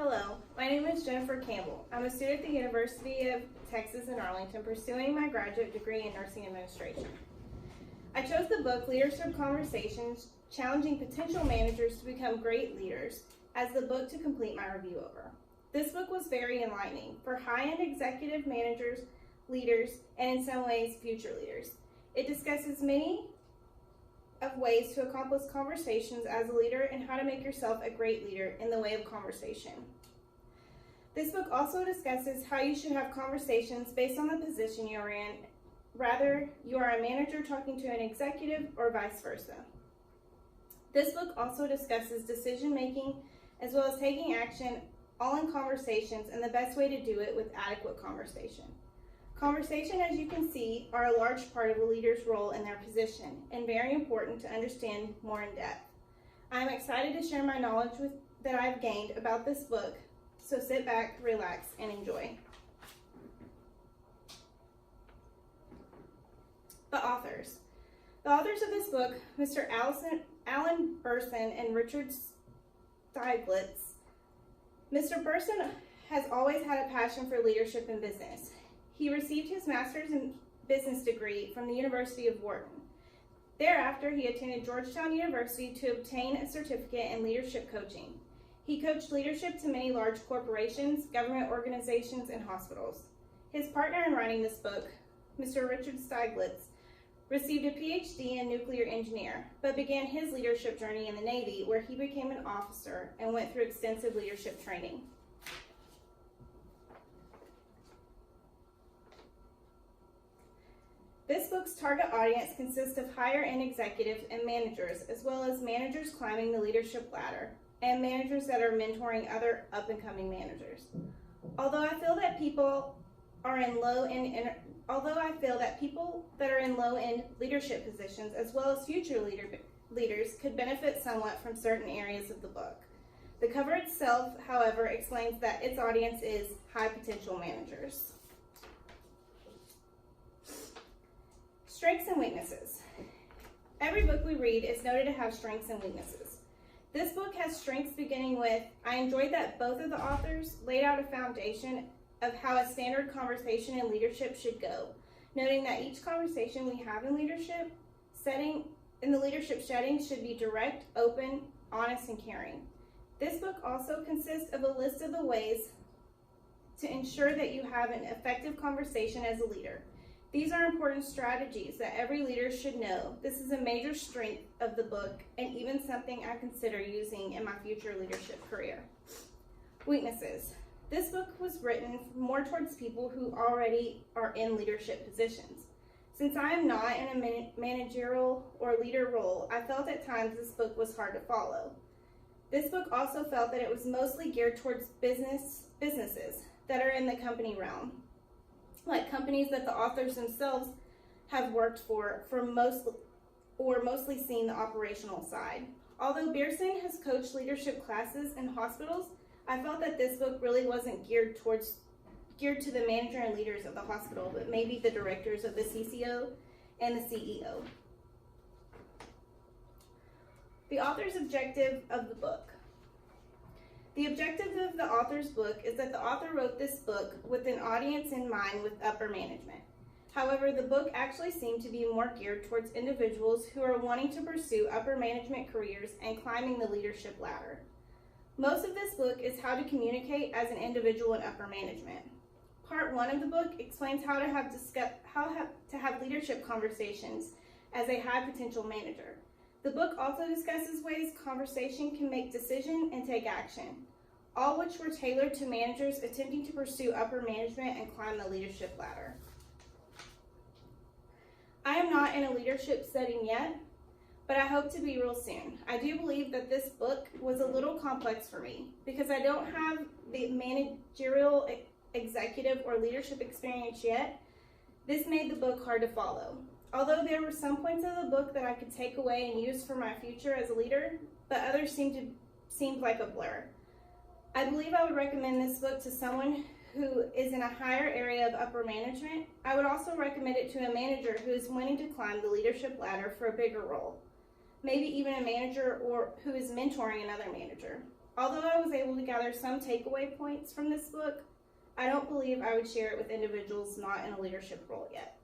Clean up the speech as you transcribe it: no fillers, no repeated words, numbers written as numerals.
Hello, my name is Jennifer Campbell. I'm a student at the University of Texas in Arlington pursuing my graduate degree in nursing administration. I chose the book Leadership Conversations, Challenging Potential Managers to Become Great Leaders as the book to complete my review over. This book was very enlightening for high-end executive managers, leaders, and in some ways, future leaders. It discusses many of ways to accomplish conversations as a leader and how to make yourself a great leader in the way of conversation. This book also discusses how you should have conversations based on the position you are in, whether you are a manager talking to an executive or vice versa. This book also discusses decision making as well as taking action all in conversations and the best way to do it with adequate conversation. Conversation, as you can see, are a large part of a leader's role in their position and very important to understand more in depth. I am excited to share my knowledge that I have gained about this book, so sit back, relax, and enjoy. The authors. The authors of this book, Mr. Alan Burson and Richard Stieglitz. Mr. Burson has always had a passion for leadership and business. He received his master's in business degree from the University of Wharton. Thereafter, he attended Georgetown University to obtain a certificate in leadership coaching. He coached leadership to many large corporations, government organizations, and hospitals. His partner in writing this book, Mr. Richard Stieglitz, received a PhD in nuclear engineer, but began his leadership journey in the Navy, where he became an officer and went through extensive leadership training. This book's target audience consists of higher-end executives and managers, as well as managers climbing the leadership ladder, and managers that are mentoring other up-and-coming managers. Although I feel that people that are in low-end leadership positions, as well as future leaders, could benefit somewhat from certain areas of the book. The cover itself, however, explains that its audience is high-potential managers. Strengths and weaknesses. Every book we read is noted to have strengths and weaknesses. This book has strengths beginning with, I enjoyed that both of the authors laid out a foundation of how a standard conversation in leadership should go, noting that each conversation we have in the leadership setting should be direct, open, honest, and caring. This book also consists of a list of the ways to ensure that you have an effective conversation as a leader. These are important strategies that every leader should know. This is a major strength of the book and even something I consider using in my future leadership career. Weaknesses. This book was written more towards people who already are in leadership positions. Since I am not in a managerial or leader role, I felt at times this book was hard to follow. This book also felt that it was mostly geared towards businesses that are in the company realm, like companies that the authors themselves have worked for mostly seen the operational side. Although Burson has coached leadership classes in hospitals, I felt that this book really wasn't geared to the manager and leaders of the hospital, but maybe the directors of the CCO and the CEO. The author's objective of the book. The objective of the author's book is that the author wrote this book with an audience in mind with upper management. However, the book actually seemed to be more geared towards individuals who are wanting to pursue upper management careers and climbing the leadership ladder. Most of this book is how to communicate as an individual in upper management. Part 1 of the book explains how to have leadership conversations as a high potential manager. The book also discusses ways conversation can make decision and take action, all which were tailored to managers attempting to pursue upper management and climb the leadership ladder. I am not in a leadership setting yet, but I hope to be real soon. I do believe that this book was a little complex for me because I don't have the managerial, executive, or leadership experience yet. This made the book hard to follow. Although there were some points of the book that I could take away and use for my future as a leader, but others seemed like a blur. I believe I would recommend this book to someone who is in a higher area of upper management. I would also recommend it to a manager who is wanting to climb the leadership ladder for a bigger role. Maybe even a manager or who is mentoring another manager. Although I was able to gather some takeaway points from this book, I don't believe I would share it with individuals not in a leadership role yet.